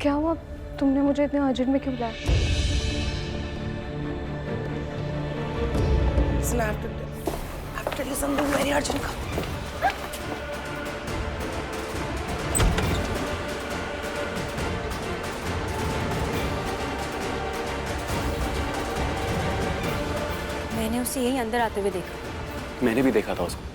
क्या हुआ? तुमने मुझे इतने अर्जेंट में क्यों बुलाया? Listen, I have to tell you something very urgent. मैंने उसे यहीं अंदर आते हुए देखा। मैंने भी देखा था उसको।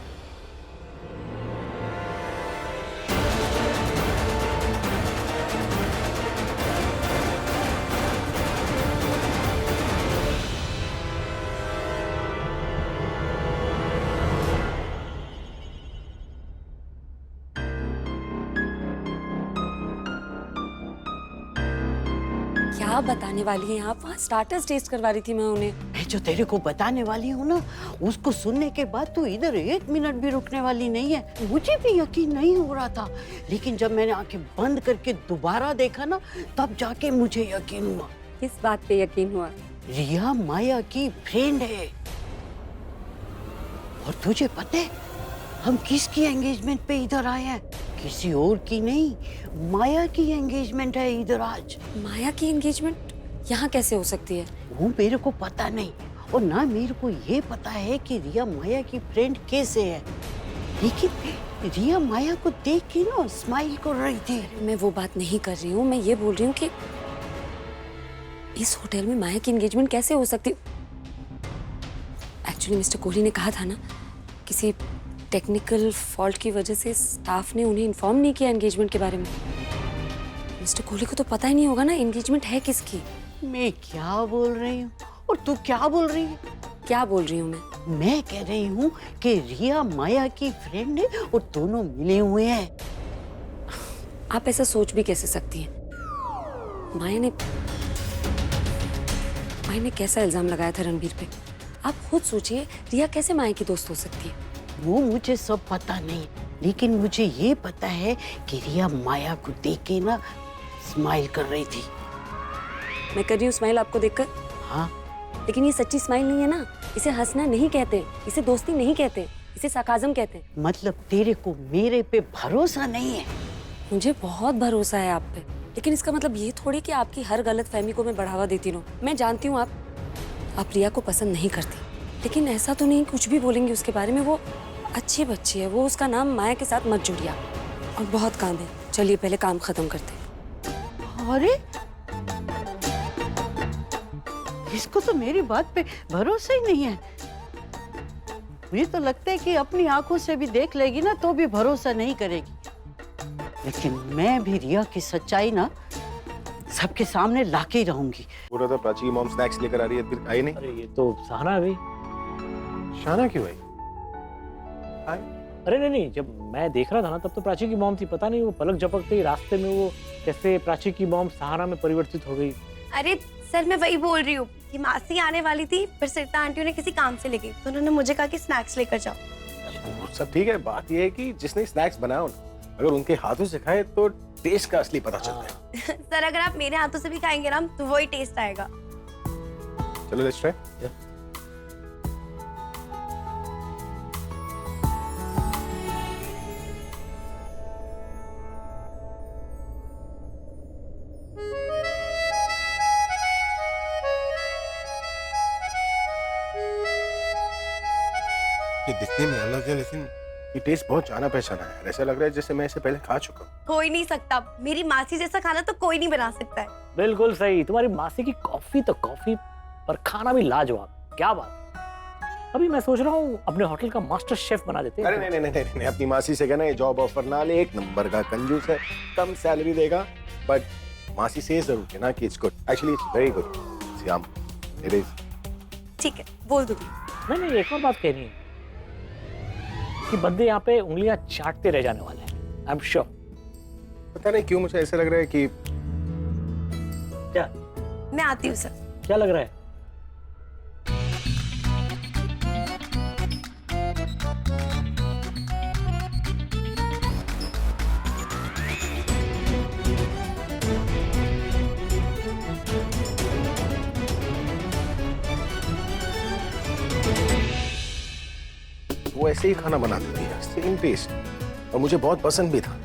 क्या बताने वाली हैं आप? वहाँ स्टार्टर्स टेस्ट करवा रही थी मैं उन्हें। मैं जो तेरे को बताने वाली हूँ ना, उसको सुनने के बाद तू इधर 1 मिनट भी रुकने वाली नहीं है। मुझे भी यकीन नहीं हो रहा था, लेकिन जब मैंने आंखें बंद करके दोबारा देखा ना, तब जाके मुझे यकीन हुआ। किस बात पे यकीन हुआ? रिया माया की फ्रेंड है। और तुझे पता है हम किसकी एंगेजमेंट पे इधर आए हैं? किसी और की नहीं, माया की एंगेजमेंट है इधर आज। माया की एंगेजमेंट यहाँ कैसे हो सकती है? वो मेरे को पता नहीं, और ना मेरे को ये पता है कि रिया माया की फ्रेंड कैसे है, लेकिन रिया माया को देख के ना स्माइल कर रही थी। मैं वो बात नहीं कर रही हूँ, मैं ये बोल रही हूँ कि इस होटल में माया की एंगेजमेंट कैसे हो सकती? एक्चुअली मिस्टर कोहली ने कहा था ना, किसी टेक्निकल फॉल्ट की वजह से स्टाफ ने उन्हें इन्फॉर्म नहीं किया एंगेजमेंट के बारे में। मिस्टर कोहली को तो पता ही नहीं होगा ना एंगेजमेंट है किसकी। मैं क्या बोल रही हूँ और तू क्या बोल रही है? क्या बोल रही हूँ मैं कह रही हूँ कि रिया माया की फ्रेंड है और दोनों मिले हुए हैं। आप ऐसा सोच भी कैसे सकती हैं? माया ने कैसा इल्जाम लगाया था रणबीर पे? आप खुद सोचिए, रिया कैसे माया की दोस्त हो सकती है? वो मुझे सब पता नहीं, लेकिन मुझे ये पता है कि रिया माया को देख के ना स्माइल कर रही थी। मैं कर रही हूँ स्माइल आपको देखकर? हाँ। लेकिन ये सच्ची स्माइल नहीं है ना, इसे हंसना नहीं कहते, इसे दोस्ती नहीं कहते, इसे सार्काज़म कहते हैं। मतलब तेरे को मेरे पे भरोसा नहीं है? मुझे बहुत भरोसा है आप पे, लेकिन इसका मतलब ये थोड़ी कि आपकी हर गलत फहमी को मैं बढ़ावा देती रहूं। मैं जानती हूँ आप रिया को पसंद नहीं करती, लेकिन ऐसा तो नहीं कुछ भी बोलेंगे उसके बारे में। वो अच्छी बच्ची है, वो उसका नाम माया के साथ मत जुड़िए। और बहुत काम है, चलिए पहले काम खत्म करते हैं। अरे इसको तो मेरी बात पे भरोसा ही नहीं है। मुझे तो लगता है कि अपनी आंखों से भी देख लेगी ना तो भी भरोसा नहीं करेगी। लेकिन मैं भी रिया की सच्चाई ना सबके सामने लाके ही रहूंगी। बोल रहा था प्राची की मॉम स्नैक्स लेकर आ रही है, फिर आई नहीं। अरे ये तो सहाना है भाई। शाना क्यों आई? अरे नहीं, जब मैं देख रहा था ना तब तो प्राची की मॉम थी। पता नहीं वो पलक झपकते ही रास्ते में वो कैसे प्राची की मॉम सहाना में परिवर्तित हो गई। अरे सर, मैं वही बोल रही हूँ कि मासी आने वाली थी, पर सरिता आंटी ने किसी काम से लेके, तो उन्होंने मुझे कहा कि स्नैक्स लेकर जाओ। सब ठीक है, बात ये है कि जिसने स्नैक्स बनाया हो ना, अगर उनके हाथों से खाए तो टेस्ट का असली पता चलता है। सर, अगर आप मेरे हाथों से भी खाएंगे ना तो वही टेस्ट आएगा। चलो लेट्स ट्राई। ये दिखने में अलग है, लेकिन ये टेस्ट बहुत जाना पहचाना है। ऐसा लग रहा है जैसे मैं इसे पहले खा चुका हूँ। कोई नहीं सकता, मेरी मासी जैसा खाना तो कोई नहीं बना सकता है। बिल्कुल सही, तुम्हारी मासी की कॉफी तो कॉफी, पर खाना भी लाजवाब। क्या बात। अभी मैं सोच रहा हूँ अपने होटल का मास्टर शेफ बना देते हैं। अरे नहीं, अपनी मासी से कहना ये जॉब ऑफर ना ले, 1 नंबर का कंजूस है, कम सैलरी देगा, बट मासी से जरूर कहना कि it's good, actually it's very good. Shyam, it is. ठीक है, बोल दूंगी। नहीं, एक और बात कहनी है कि बंदे यहाँ पे उंगलियां चाटते रह जाने वाले हैं। I am sure. पता नहीं क्यों मुझे ऐसा लग रहा है कि क्या। मैं आती हूँ सर। क्या लग रहा है? वो ऐसे ही खाना बना देती है, सेम टेस्ट, और मुझे बहुत पसंद भी था।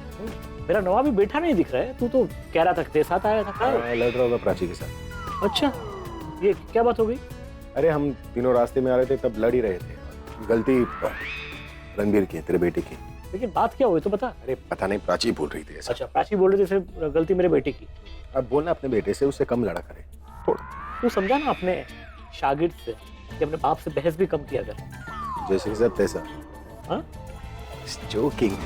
मेरा नवाबी बेटा नहीं दिख रहा है। तू तो कह रहा था तेरे साथ आया था। मैं लड़ रहा होगा प्राची के साथ। अच्छा, ये क्या बात हो गई? अरे हम तीनों रास्ते में आ रहे थे तब लड़ ही रहे थे। गलती रणबीर की है, तेरे बेटे की। लेकिन बात क्या हुई तो बता। अरे पता नहीं, प्राची बोल रही थी ऐसा। अच्छा, प्राची बोल रही थी फिर गलती मेरे बेटे की। अब बोलना अपने बेटे से, उससे कम लड़ा करे थोड़ा। तू समझा ना अपने शागिर्द से कि अपने बाप से बहस भी कम किया कर। जैसे सब तैसा। हाँ? जोकिंग।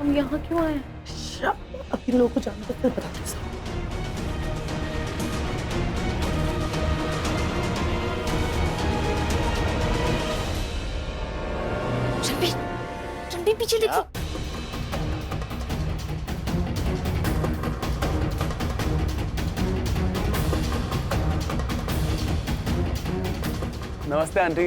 हम यहाँ क्यों आए? अब इन लोगों को जानना तो फिर पता चल। रणबीर, रणबीर पीछे देखो। नमस्ते आंटी।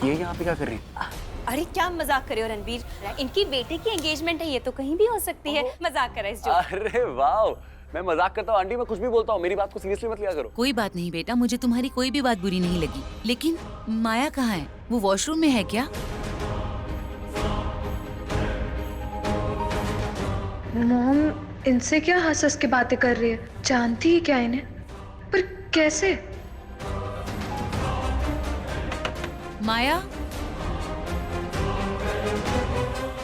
ये यहाँ पे क्या कर रही है? अरे क्या मजाक करे हो रणबीर, इनकी बेटे की एंगेजमेंट है, ये तो कहीं भी हो सकती है। मजाक कर रहा है इस जो। अरे वाह, मैं मजाक करता हूँ आंटी, मैं कुछ भी बोलता हूँ, मेरी बात को सीरियसली मत लिया करो। कोई बात नहीं बेटा, मुझे तुम्हारी कोई भी बात बुरी नहीं लगी। लेकिन माया कहाँ है? वो वॉशरूम में है क्या? मॉम इनसे क्या हंस हंस के बातें कर रही है? जानती है क्या इन्हें? पर कैसे? माया,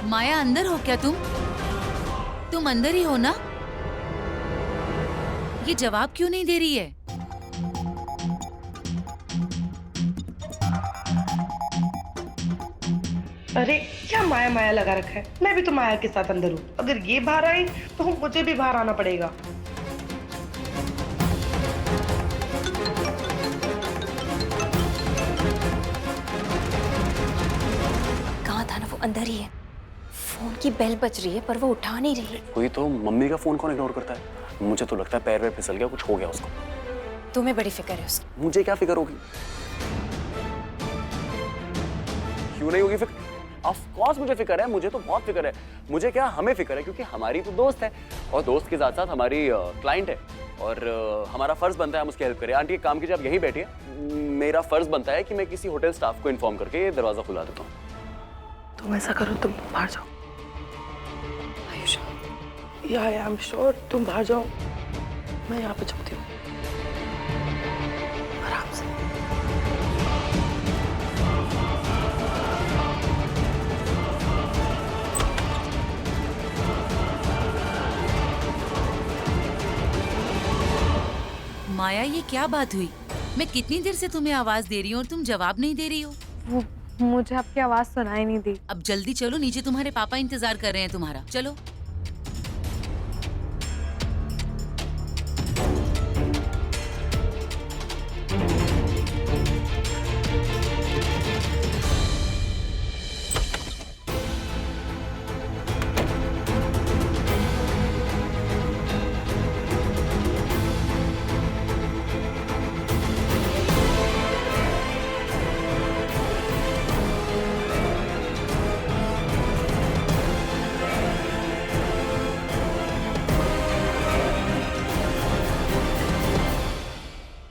माया अंदर हो क्या तुम? तुम अंदर ही हो ना? ये जवाब क्यों नहीं दे रही है? अरे क्या माया माया लगा रखा है? मैं भी तो माया के साथ अंदर हूँ। अगर ये बाहर आई तो मुझे भी बाहर आना पड़ेगा। कहाँ था ना, वो अंदर ही है। फोन की बेल बज रही है पर वो उठा नहीं रही है। कोई तो मम्मी का फोन कौन इग्नोर करता है? मुझे तो लगता है पैर वैर फिसल गया, कुछ हो गया उसको। तुम्हें बड़ी फिक्र है उसकी। मुझे क्या फिक्र होगी? क्यों नहीं होगी फिक्र? ऑफ कोर्स मुझे फिक्र है, मुझे तो बहुत फिक्र है। मुझे क्या, हमें फिक्र है, क्योंकि हमारी तो दोस्त है और दोस्त के साथ साथ हमारी क्लाइंट है और हमारा फर्ज बनता है हम उसकी हेल्प करें। आंटी एक काम कीजिए, आप यहीं बैठिए। मेरा फर्ज बनता है कि मैं किसी होटल स्टाफ को इन्फॉर्म करके ये दरवाजा खुला देता हूँ। तुम ऐसा करो, तुम बाहर जाओ। या आई एम श्योर, तुम बाहर जाओ, मैं यहाँ पे चलती हूँ आराम से। माया, ये क्या बात हुई? मैं कितनी देर से तुम्हें आवाज दे रही हूँ और तुम जवाब नहीं दे रही हो। वो मुझे आपकी आवाज सुनाई नहीं दी। अब जल्दी चलो नीचे, तुम्हारे पापा इंतजार कर रहे हैं तुम्हारा। चलो।